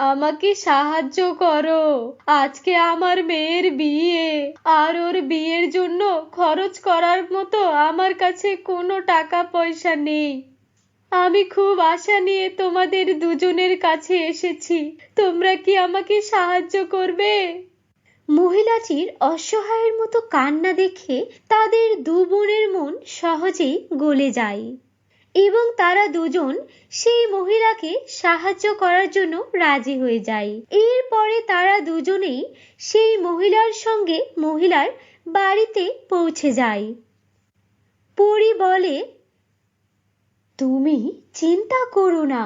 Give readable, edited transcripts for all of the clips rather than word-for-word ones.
আমাকে সাহায্য করো। আজকে আমার মেয়ের বিয়ে, আর ওর বিয়ের জন্য খরচ করার মতো আমার কাছে কোনো টাকা পয়সা নেই। আমি খুব আশা নিয়ে তোমাদের দুজনের কাছে এসেছি, তোমরা কি আমাকে সাহায্য করবে? মহিলাটির অসহায়ের মতো কান্না দেখে তাদের দু বোনের মন সহজেই গলে যায় এবং তারা দুজন সেই মহিলাকে সাহায্য করার জন্য রাজি হয়ে যায়। এরপরে তারা দুজনেই সেই মহিলার সঙ্গে মহিলার বাড়িতে পৌঁছে যায়। পরী বলে, তুমি চিন্তা করো না,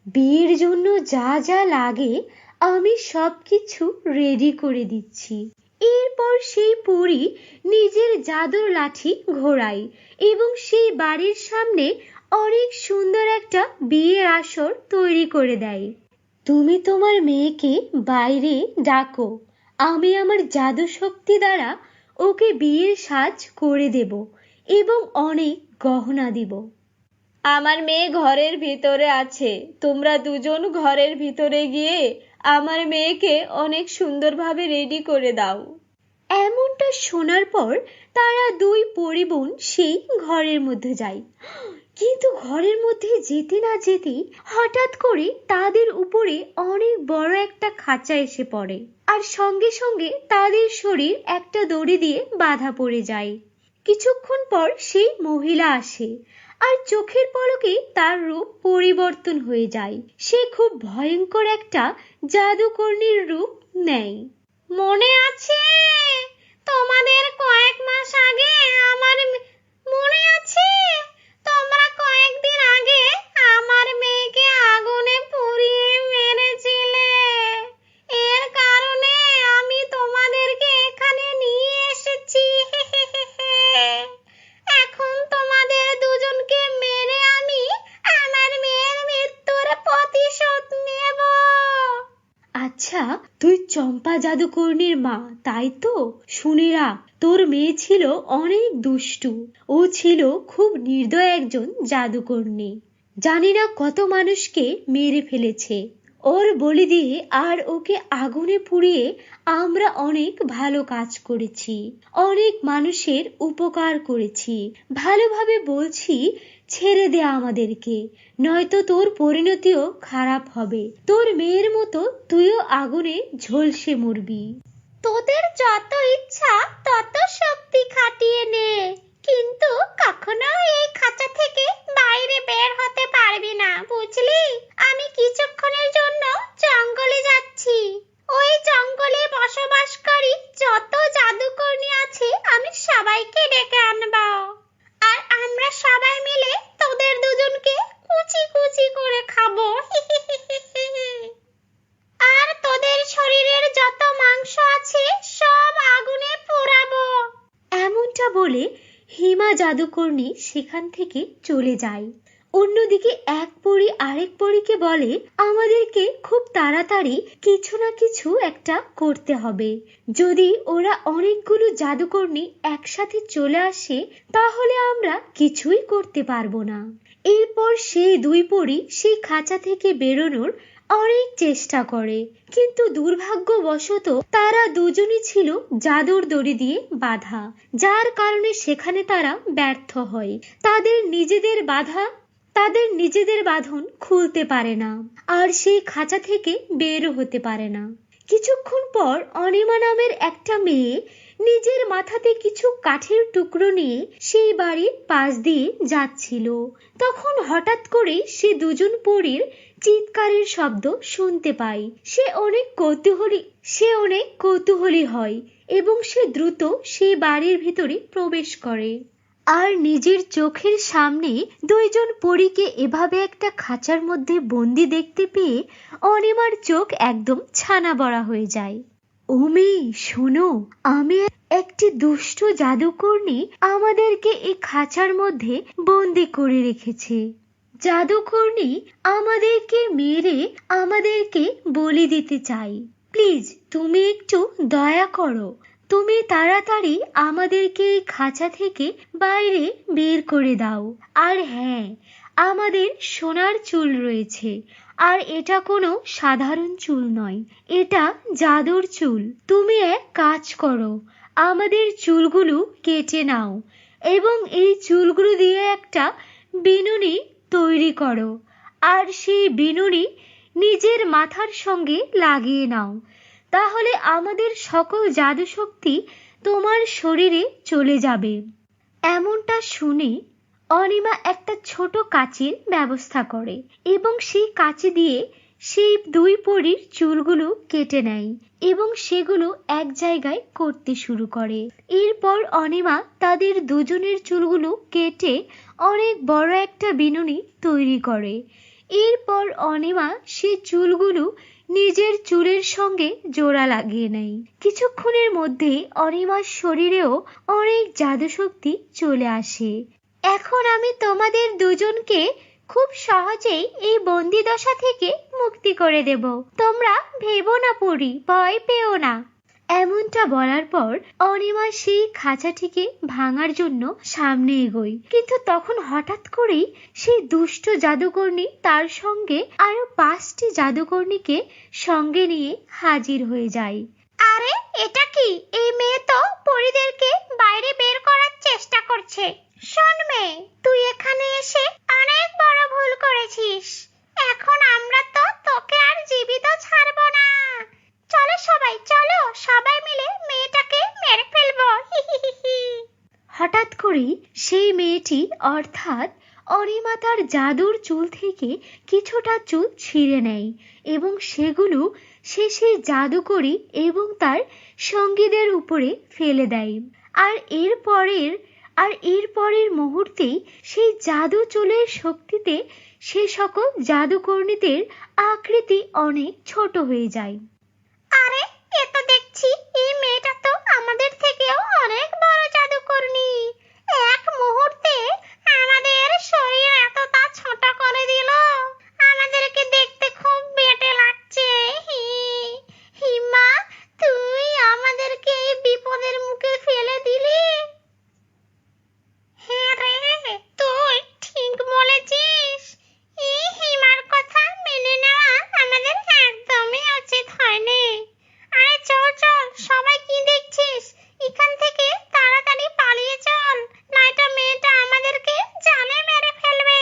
বিয়ের জন্য যা যা লাগে আমি সবকিছু রেডি করে দিচ্ছি। এরপর সেই পরী নিজের জাদুর লাঠি ঘোরায় এবং সেই বাড়ির সামনে অনেক সুন্দর একটা বিয়ের আসর তৈরি করে দেয়। তুমি তোমার মেয়েকে বাইরে ডাকো, আমি আমার জাদু শক্তি দ্বারা ওকে বিয়ের সাজ করে দেব এবং অনেক গহনা দিব। আমার মেয়ে ঘরের ভিতরে আছে, তোমরা দুজন ঘরের ভিতরে গিয়ে আমার মেয়েকে অনেক সুন্দরভাবে রেডি করে দাও। এমনটা শোনার পর তারা দুই পরী বোন সেই ঘরের মধ্যে যায়। কিন্তু ঘরের মধ্যে যেতে না যেতেই হঠাৎ করে তাদের উপরে অনেক বড় একটা খাঁচা এসে পড়ে, আর সঙ্গে সঙ্গে তাদের শরীর একটা দড়ি দিয়ে বাঁধা পড়ে যায়। কিছুক্ষণ পর সেই মহিলা আসে আর চোখের পলকে তার রূপ পরিবর্তন হয়ে যায়। সে খুব ভয়ঙ্কর একটা জাদুকর্ণীর রূপ নেয়। মনে আছে তোমাদের কয়েক মাস আগে আমার মনে আছে তোমরা কয়েকদিন আগে আমার মেয়েকে আগুনে পুড়িয়ে মেরেছিলে? এর কারণে আমি তোমাদেরকে এখানে নিয়ে এসেছি। এখন তোমাদের দুজনকে মেরে আমি আমার মেয়ের মৃত্যুর প্রতিশোধ নেব। আচ্ছা, তুই চম্পা জাদুকর্ণীর মা, তাই তো? শুনে রাখ, তোর মেয়ে ছিল অনেক দুষ্টু। ও ছিল খুব নির্দয় একজন জাদুকর্ণী। জানি না কত মানুষকে মেরে ফেলেছে ওর বলি দিয়ে, আর ওকে আগুনে পুড়িয়ে আমরা অনেক ভালো কাজ করেছি, অনেক মানুষের উপকার করেছি। ভালোভাবে বলছি, ছেড়ে দে আমাদেরকে, নয়তো তোর পরিণতিও খারাপ হবে। তোর মেয়ের মতো তুইও আগুনে ঝলসে মরবি। তোদের যত ইচ্ছা তত শক্তি খাটিয়ে নে, কিন্তু কখনো এই খাঁচা থেকে বাইরে বের হতে পারবি না, বুঝলি? আমি কিছুক্ষণের জন্য জঙ্গলে যাচ্ছি। ওই জঙ্গলে বসবাসকারী যত জাদুকর্ণী আছে আমি সবাইকে ডেকে আনবো, আর আমরা সবাই মিলে তোদের দুজনকে কুচি কুচি করে খাবো। আর তোদের শরীরের যত মাংস আছে সব আগুনে পোড়াবো। এমনটা বলে হিমা জাদুকর্ণী সেখান থেকে চলে যায়। অন্যদিকে এক পরী আরেক পরীকে বলে, আমাদেরকে খুব তাড়াতাড়ি কিছু না কিছু একটা করতে হবে। যদি ওরা অনেকগুলো জাদুকর্ণী একসাথে চলে আসে তাহলে আমরা কিছুই করতে পারবো না। এরপর সেই দুই পরী সেই খাঁচা থেকে বেরোনোর অনেক চেষ্টা করে, কিন্তু দুর্ভাগ্যবশত তারা দুজনই ছিল জাদুর দড়ি দিয়ে বাঁধা, যার কারণে সেখানে তারা ব্যর্থ হয়। তাদের নিজেদের বাঁধন খুলতে পারে না, আর সেই খাঁচা থেকে বেরও হতে পারে না। কিছুক্ষণ পর অনিমা নামের একটা মেয়ে নিজের মাথাতে কিছু কাঠের টুকরো নিয়ে সেই বাড়ির পাশ দিয়ে যাচ্ছিল। তখন হঠাৎ করে সে দুজন পরীর চিৎকারের শব্দ শুনতে পায়। সে অনেক কৌতূহলী হয় এবং সে দ্রুত সেই বাড়ির ভিতরে প্রবেশ করে, আর নিজের চোখের সামনে দুইজন পরীকে এভাবে একটা খাঁচার মধ্যে বন্দি দেখতে পেয়ে অনিমার চোখ একদম ছানা বড়া হয়ে যায়। ও মেয়ে, শোনো, আমি একটি দুষ্ট জাদুকর্ণী আমাদেরকে এই খাঁচার মধ্যে বন্দি করে রেখেছে। জাদুকর্ণী আমাদেরকে মেরে আমাদেরকে বলি দিতে চাই। প্লিজ তুমি একটু দয়া করো, তুমি তাড়াতাড়ি আমাদেরকে এই খাঁচা থেকে বাইরে বের করে দাও। আর হ্যাঁ, আমাদের সোনার চুল রয়েছে, আর এটা কোনো সাধারণ চুল নয়, এটা জাদুর চুল। তুমি এক কাজ করো, আমাদের চুলগুলো কেটে নাও এবং এই চুলগুলো দিয়ে একটা বিনুনি তৈরি করো, আর সেই বিনুনি নিজের মাথার সঙ্গে লাগিয়ে নাও। তাহলে আমাদের সকল জাদু শক্তি তোমার শরীরে চলে যাবে। এমনটা শুনে অনিমা একটা ছোট কাঁচির ব্যবস্থা করে এবং সেই কাঁচি দিয়ে সেই দুই পরীর চুলগুলো কেটে নেয় এবং সেগুলো এক জায়গায় করতে শুরু করে। এরপর অনিমা তাদের দুজনের চুলগুলো কেটে অনেক বড় একটা বিনুনি তৈরি করে। এরপর অনিমা সেই চুলগুলো নিজের চুলের সঙ্গে জোড়া লাগিয়ে নেয়। কিছুক্ষণের মধ্যেই অনিমার শরীরেও অনেক জাদুশক্তি চলে আসে। এখন আমি তোমাদের দুজনকে খুব সহজেই এই বন্দি দশা থেকে মুক্তি করে দেব। তোমরা ভেবো না পরি, ভয় পেও না। এমনটা বলার পর অনিমা সেই খাঁচাটিকে ভাঙার জন্য সামনে এগোয়, কিন্তু তখন হঠাৎ করেই সেই দুষ্ট জাদুকর্ণী তার সঙ্গে আরো 5টি জাদুকর্ণীকে সঙ্গে নিয়ে হাজির হয়ে যায়। আরে এটা কি? এই মেয়ে তো পরীদেরকে বাইরে বের করার চেষ্টা করছে। শোন মেয়ে, তুই এখানে এসে অনেক বড় ভুল করেছিস। এখন আমরা তো তোকে আর জীবিত ছাড়বো না। চলো সবাই, চলো সবাই মিলে মেয়েটাকে মেরে ফেলবো। হঠাৎ করে সেই মেয়েটি অর্থাৎ অনিমা তার জাদুর চুল থেকে কিছুটা চুল ছিঁড়ে নেয় এবং সেগুলো সে সেই জাদুকরী এবং তার সঙ্গীদের উপরে ফেলে দেয়। আর এরপরের মুহূর্তেই সেই জাদু চুলের শক্তিতে সে সকল জাদুকর্ণীদের আকৃতি অনেক ছোট হয়ে যায়। আরে এ তো দেখছি এই মেয়েটা তো আমাদের থেকেও অনেক বড় জাদুকর্ণী। এক মুহূর্তে আমাদের শরীর এতটা ছোট করে দিল। আমাদেরকে দেখতে খুব বেটে লাগছে। হিমা, তুই আমাদেরকে এই বিপদের মুখে ফেলে দিলি। হ্যাঁ রে, তুই ঠিক বলেছিস। এই হিমার কথা মেনে নেওয়া আমাদের একদমই উচিত হয়নি। আরে চল চল, সবাই কি দেখছিস? এখান থেকে তাড়াতাড়ি পালিয়ে চল, নয়তো মেয়েটা আমাদেরকে জালে মেরে ফেলবে।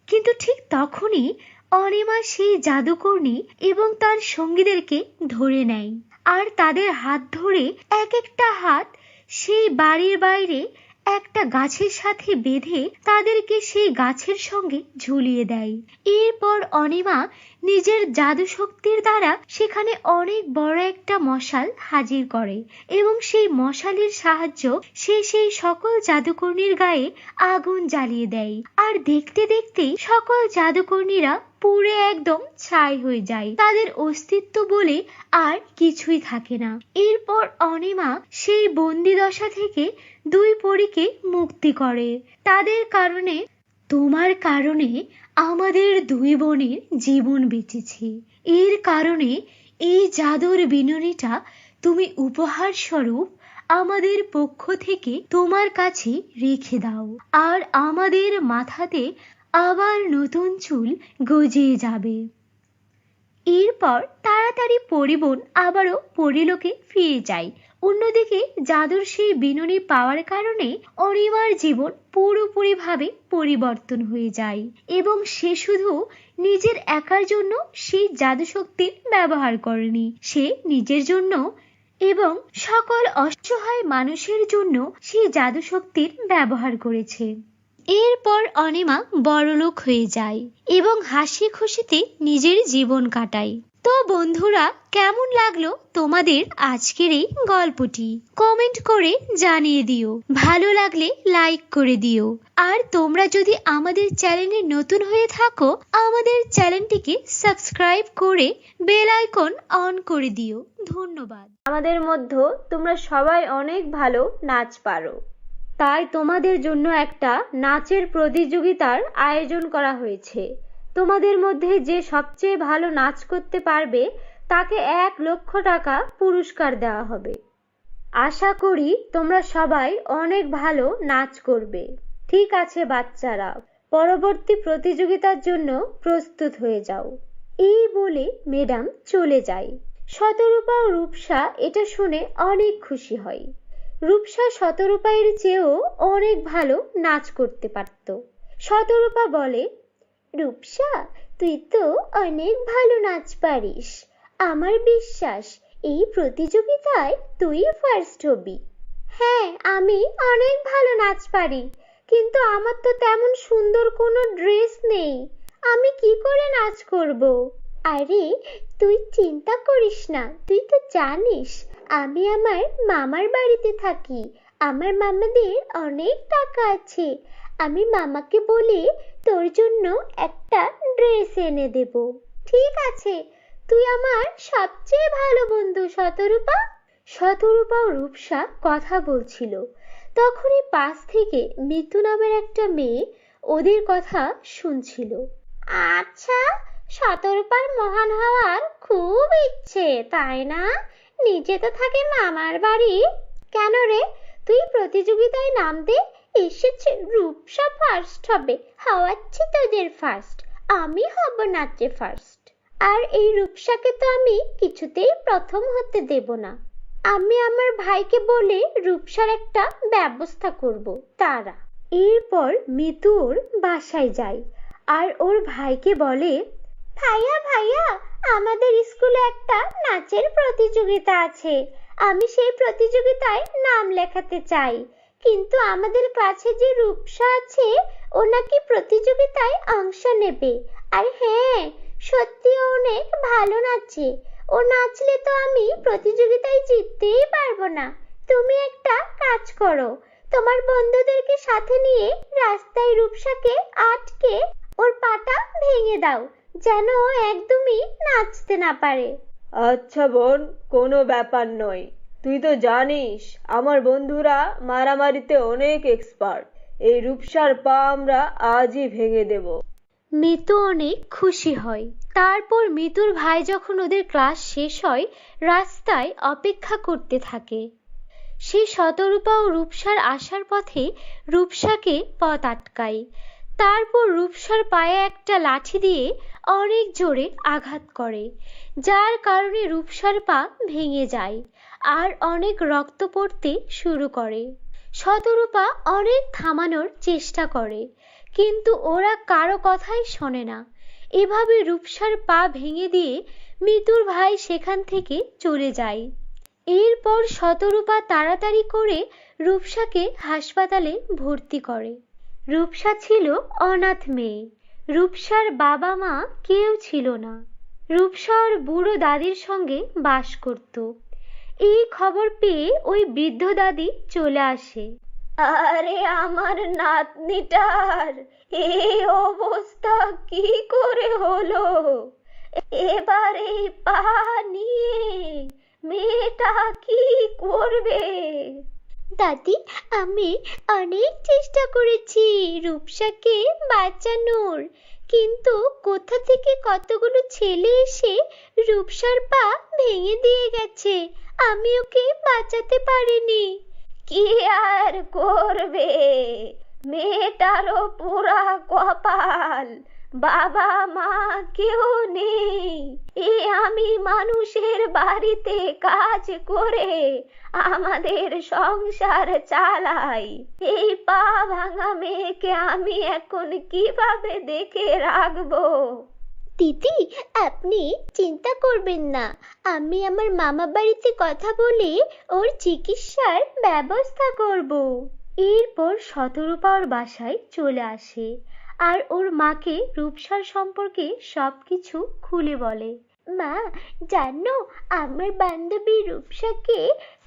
কিন্তু ঠিক তখনই অনিমা সেই জাদুকর্ণী এবং তার সঙ্গীদেরকে ধরে নেয় আর তাদের হাত ধরে এক একটা হাত সেই বাড়ির বাইরে একটা গাছের সাথে বেঁধে তাদেরকে সেই গাছের সঙ্গে ঝুলিয়ে দেয়। এরপর অনিমা নিজের জাদু শক্তির দ্বারা সেখানে অনেক বড় একটা মশাল হাজির করে এবং সেই মশালের সাহায্য সে সেই সকল জাদুকর্ণীর গায়ে আগুন জ্বালিয়ে দেয়। আর দেখতে দেখতেই সকল জাদুকর্ণীরা পুড়ে একদম ছাই হয়ে যায়, তাদের অস্তিত্ব বলে আর কিছুই থাকে না। এরপর অনিমা সেই বন্দি দশা থেকে দুই পরীকে মুক্তি করে। তাদের কারণে, তোমার কারণে আমাদের দুই বোনের জীবন বেঁচেছে। এর কারণে এই জাদুর বিনুনিটা তুমি উপহার স্বরূপ আমাদের পক্ষ থেকে তোমার কাছে রেখে দাও, আর আমাদের মাথাতে আবার নতুন চুল গজিয়ে যাবে। এরপর তাড়াতাড়ি পরিবন আবারও পরিলোকে ফিরে যায়। অন্যদিকে জাদুর সেই বিনুনি পাওয়ার কারণে অনিমার জীবন পুরোপুরিভাবে পরিবর্তন হয়ে যায় এবং সে শুধু নিজের একার জন্য সেই জাদু শক্তির ব্যবহার করেনি, সে নিজের জন্য এবং সকল অসহায় মানুষের জন্য সেই জাদু শক্তির ব্যবহার করেছে। এরপর অনিমা বড়লোক হয়ে যায় এবং হাসি খুশিতে নিজের জীবন কাটায়। তো বন্ধুরা, কেমন লাগলো তোমাদের আজকের এই গল্পটি? কমেন্ট করে জানিয়ে দিও। ভালো লাগলে লাইক করে দিও। আর তোমরা যদি আমাদের চ্যানেলে নতুন হয়ে থাকো, আমাদের চ্যানেলটিকে সাবস্ক্রাইব করে বেল আইকন অন করে দিও। ধন্যবাদ। আমাদের মধ্যে তোমরা সবাই অনেক ভালো নাচ পারো, তাই তোমাদের জন্য একটা নাচের প্রতিযোগিতার আয়োজন করা হয়েছে। তোমাদের মধ্যে যে সবচেয়ে ভালো নাচ করতে পারবে তাকে 1 লক্ষ টাকা পুরস্কার দেওয়া হবে। আশা করি তোমরা সবাই অনেক ভালো নাচ করবে। ঠিক আছে বাচ্চারা, পরবর্তী প্রতিযোগিতার জন্য প্রস্তুত হয়ে যাও। এই বলে ম্যাডাম চলে যায়। শতরূপা ও রূপসা এটা শুনে অনেক খুশি হয়। রূপসা শতরূপার চেয়েও অনেক ভালো নাচ করতে পারত। শতরূপা বলে, রূপসা, তুই তো অনেক ভালো নাচ পারিস। আমার বিশ্বাস এই প্রতিযোগিতায় তুই ফার্স্ট হবি। হ্যাঁ, আমি অনেক ভালো নাচ পারি, কিন্তু আমার তো তেমন সুন্দর কোনো ড্রেস নেই। আমি কি করে নাচ করব? আরে, তুই চিন্তা করিস না, তুই তো জানিস আমি আমার মামার বাড়িতে থাকি। আমার মামাদের অনেক টাকা আছে। আমি মামাকে বলে তোর জন্য একটা ড্রেস এনে দেব। ঠিক আছে, তুই আমার সবচেয়ে ভালো বন্ধু শতরূপা। শতরূপা ও রূপসা কথা বলছিল, তখনই পাশ থেকে মিতু নামের একটা মেয়ে ওদের কথা শুনছিল। আচ্ছা, শতরূপার মহান হওয়ার খুব ইচ্ছে, তাই না? নিজে তো থাকে মামার বাড়ি। কেন রে, তুই প্রতিযোগিতায় নাম দে, এসেছে রূপসা ফার্স্ট হবে, হওয়াচ্ছি তোদের ফার্স্ট। আমি হব নাচে ফার্স্ট। আর এই রূপসাকে তো আমি কিছুতেই প্রথম হতে দেব না। আমি আমার ভাইকে বলে রূপসার একটা ব্যবস্থা করব তারা। এরপর মিতু ওর বাসায় যায় আর ওর ভাইকে বলে, ভাইয়া ভাইয়া, আমাদের স্কুলে একটা নাচের প্রতিযোগিতা আছে। আমি সেই প্রতিযোগিতায় নাম লেখাতে চাই, কিন্তু আমাদের ক্লাসে যে রূপসা আছে ও নাকি প্রতিযোগিতায় অংশ নেবে। আর হ্যাঁ, সত্যি অনেক ভালো নাচে। ও নাচলে তো আমি প্রতিযোগিতায় জিততেই পারবো না। তুমি একটা কাজ করো, তোমার বন্ধুদেরকে সাথে নিয়ে রাস্তায় রূপসাকে আটকে ওর পাটা ভেঙে দাও, যেন ও একদমই নাচতে না পারে। আচ্ছা বোন, কোনো ব্যাপার নয়। তুই তো জানিস আমার বন্ধুরা মারামারিতে অনেক এক্সপার্ট। এই রূপসার পা আমরা আজই ভেঙে দেব। মিতু অনেক খুশি হয়। তারপর মিতুর ভাই যখন ওদের ক্লাস শেষ হয়, রাস্তায় অপেক্ষা করতে থাকে। সে শতরূপা ও রূপসার আসার পথে রূপসাকে পথ আটকায়। তারপর রূপসার পায়ে একটা লাঠি দিয়ে অনেক জোরে আঘাত করে, যার কারণে রূপসার পা ভেঙে যায় আর অনেক রক্ত পড়তে শুরু করে। শতরূপা অনেক থামানোর চেষ্টা করে, কিন্তু ওরা কারো কথাই শোনে না। এভাবে রূপসার পা ভেঙে দিয়ে মিতুর ভাই সেখান থেকে চলে যায়। এরপর শতরূপা তাড়াতাড়ি করে রূপসাকে হাসপাতালে ভর্তি করে। রূপসা ছিল অনাথ মেয়ে। রূপসার বাবা মা কেউ ছিল না। রূপসা ওর বুড়ো দাদির সঙ্গে বাস করত। এই খবর পেয়ে ওই বৃদ্ধ দাদি চলে আসে। আরে আমার নাতনিটার এই অবস্থা কি করে হলো? এবারে পা নিয়ে মেয়েটা কি করবে? দাদি, আমি অনেক চেষ্টা করেছি রূপসাকে বাঁচানোর, কিন্তু কোথা থেকে কতগুলো ছেলে এসে রূপসার পা ভেঙে দিয়ে গেছে। আমি ওকে বাঁচাতে পারিনি। কি আর করবে, মেয়েটারও পুরা কপাল, বাবা মা কেউ নেই। আমি মানুষের বাড়িতে কাজ করে আমাদের সংসার চালাই। এই পা ভাঙা মেয়েকে আমি এখন কিভাবে দেখে রাখবো? দিদি, আপনি চিন্তা করবেন না, আমি আমার মামা বাড়িতে কথা বলে ওর চিকিৎসার ব্যবস্থা করব। এরপর শতরূপা ওর বাসায় চলে আসে আর ওর মাকে রূপসার সম্পর্কে সবকিছু খুলে বলে। মা, জানো আমার বান্ধবী রূপসাকে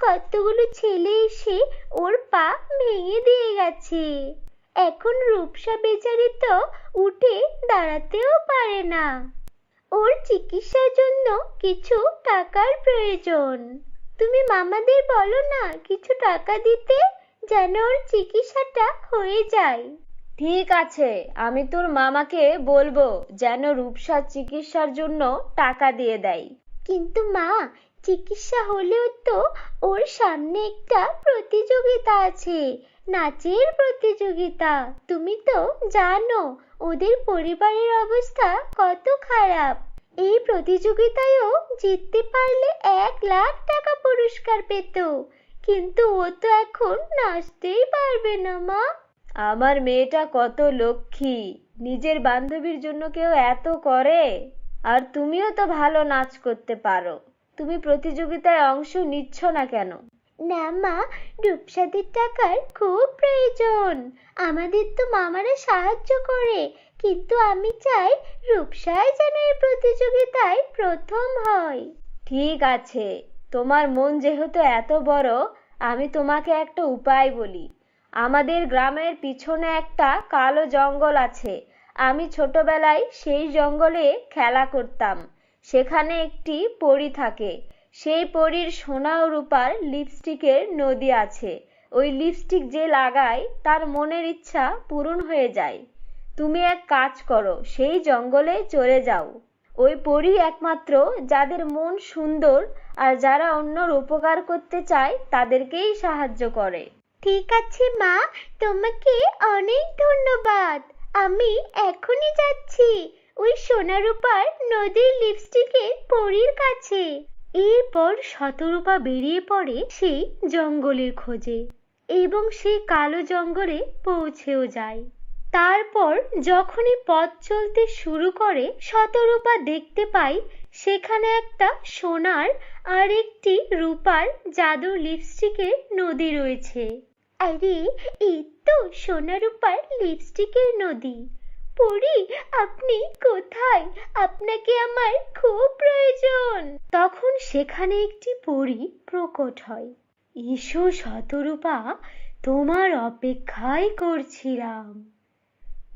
কতগুলো ছেলে এসে ওর পা ভেঙে দিয়ে গেছে। এখন রূপসা বেচারি তো উঠে দাঁড়াতেও পারে না। ওর চিকিৎসার জন্য কিছু টাকার প্রয়োজন। তুমি মামাদের বলো না কিছু টাকা দিতে, যেন ওর চিকিৎসাটা হয়ে যায়। ঠিক আছে, আমি তোর মামাকে বলবো যেন রূপসার চিকিৎসার জন্য টাকা দিয়ে দেয়। কিন্তু মা, চিকিৎসা হলেও তো ওর সামনে একটা প্রতিযোগিতা আছে, নাচের প্রতিযোগিতা। তুমি তো জানো ওদের পরিবারের অবস্থা কত খারাপ। এই প্রতিযোগিতায়ও জিততে পারলে 1,00,000 টাকা পুরস্কার পেত, কিন্তু ও তো এখন নাচতেই পারবে না মা। আমার মেয়েটা কত লক্ষ্মী, নিজের বান্ধবীর জন্য কেউ এত করে। আর তুমিও তো ভালো নাচ করতে পারো, তুমি প্রতিযোগিতায় অংশ নিচ্ছ না কেন? না মা, রূপসাদের টাকার খুব প্রয়োজন, আমাদের তো মামারা সাহায্য করে, কিন্তু আমি চাই রূপসাই যেন এই প্রতিযোগিতায় প্রথম হয়। ঠিক আছে, তোমার মন যেহেতু এত বড়, আমি তোমাকে একটা উপায় বলি। আমাদের গ্রামের পিছনে একটা কালো জঙ্গল আছে, আমি ছোটবেলায় সেই জঙ্গলে খেলা করতাম। সেখানে একটি পরী থাকে, সেই পরীর সোনা ও রূপার লিপস্টিকের নদী আছে। ওই লিপস্টিক যে লাগায় তার মনের ইচ্ছা পূরণ হয়ে যায়। তুমি এক কাজ করো, সেই জঙ্গলে চলে যাও। ওই পরী একমাত্র যাদের মন সুন্দর আর যারা অন্যর উপকার করতে চায় তাদেরকেই সাহায্য করে। ঠিক আছে মা, তোমাকে অনেক ধন্যবাদ। আমি এখনই যাচ্ছি ওই সোনা রূপার নদীর লিপস্টিকের পরীর কাছে। এরপর শতরূপা বেরিয়ে পড়ে সেই জঙ্গলের খোঁজে এবং সেই কালো জঙ্গলে পৌঁছেও যায়। তারপর যখনই পথ চলতে শুরু করে, শতরূপা দেখতে পায় সেখানে একটা সোনার আর একটি রূপার জাদুর লিপস্টিকের নদী রয়েছে। আরে, এই তো সোনা রূপার লিপস্টিকের নদী। পরী, আপনি কোথায়? আপনাকে আমার খুব প্রয়োজন। তখন সেখানে একটি পরী প্রকট হয়। এসো শতরূপা, তোমার অপেক্ষাই করছিলাম।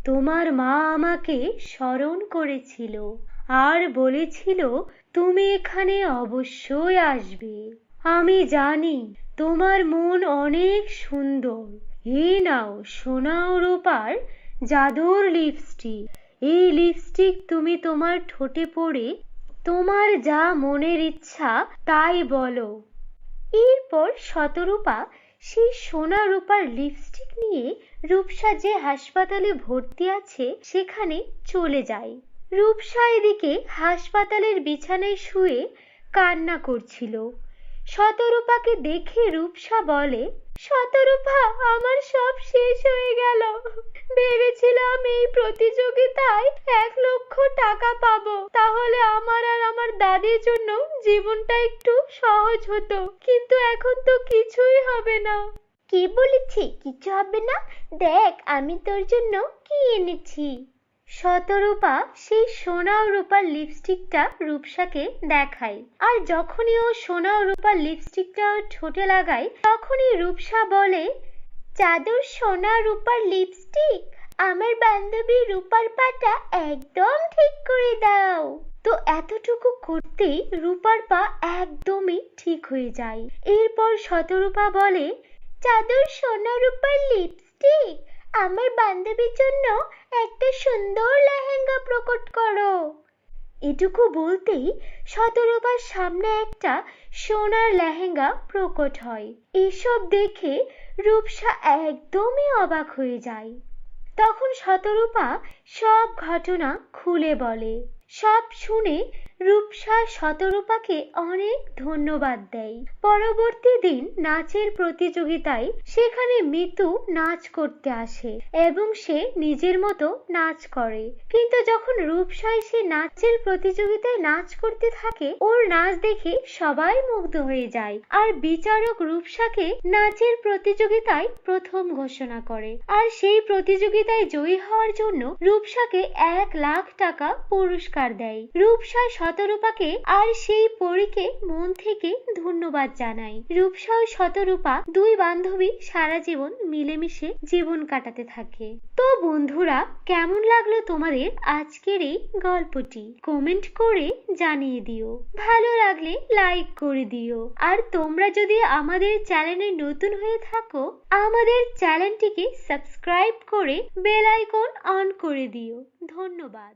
তোমার মা আমাকে স্মরণ করেছিল আর বলেছিল তুমি এখানে অবশ্যই আসবে। আমি জানি তোমার মন অনেক সুন্দর। এই নাও সোনা ও রূপার জাদুর লিপস্টিক। এই লিপস্টিক তুমি তোমার ঠোঁটে পরে তোমার যা মনের ইচ্ছা তাই বলো। এরপর শতরূপা সেই সোনা রূপার লিপস্টিক নিয়ে রূপসা যে হাসপাতালে ভর্তি আছে সেখানে চলে যায়। রূপসা এদিকে হাসপাতালের বিছানায় শুয়ে কান্না করছিল। শতরূপাকে দেখে রূপসা বলে, শতরূপা, আমার সব শেষ হয়ে গেল। ভেবেছিলাম এই প্রতিযোগিতায় 1,00,000 টাকা পাবো, তাহলে আমার আর আমার দাদির জন্য জীবনটা একটু সহজ হতো, কিন্তু এখন তো কিছুই হবে না। কি বলেছি কিছু হবে না? দেখ আমি তোর জন্য কি এনেছি। শতরূপা সেই সোনা ও রূপার লিপস্টিকটা রূপসাকে দেখায়, আর যখনই ও সোনা ও রূপার লিপস্টিকটা ঠোঁটে লাগায় তখনই রূপসা বলে, জাদুর সোনা রূপার লিপস্টিক, আমার বান্ধবী রূপার পাটা একদম ঠিক করে দাও। তো এতটুকু করতেই রূপার পা একদমই ঠিক হয়ে যায়। এরপর শতরূপা বলে, জাদুর সোনা রূপার লিপস্টিক, আমার বান্ধবীর জন্য একটা সুন্দর লেহেঙ্গা প্রকট করো। এটুকু বলতেই শতরূপার সামনে একটা সোনার লেহেঙ্গা প্রকট হয়। এসব দেখে রূপসা একদমই অবাক হয়ে যায়। তখন শতরূপা সব ঘটনা খুলে বলে। সব শুনে রূপসা শতরূপাকে অনেক ধন্যবাদ দেয়। পরবর্তী দিন নাচের প্রতিযোগিতায় সেখানে মিতু নাচ করতে আসে এবং সে নিজের মতো নাচ করে। কিন্তু যখন রূপসা এসে নাচের প্রতিযোগিতায় নাচ করতে থাকে, ওর নাচ দেখে সবাই মুগ্ধ হয়ে যায় আর বিচারক রূপসাকে নাচের প্রতিযোগিতায় প্রথম ঘোষণা করে। আর সেই প্রতিযোগিতায় জয়ী হওয়ার জন্য রূপসাকে 1,00,000 টাকা পুরস্কার দেয়। রূপসা শতরূপাকে আর সেই পরীকে মন থেকে ধন্যবাদ জানায়। রূপসা ও শতরূপা দুই বান্ধবী সারা জীবন মিলেমিশে জীবন কাটাতে থাকে। তো বন্ধুরা, কেমন লাগলো তোমাদের আজকের এই গল্পটি? কমেন্ট করে জানিয়ে দিও। ভালো লাগলে লাইক করে দিও। আর তোমরা যদি আমাদের চ্যানেলে নতুন হয়ে থাকো, আমাদের চ্যানেলটিকে সাবস্ক্রাইব করে বেল আইকন অন করে দিও। ধন্যবাদ।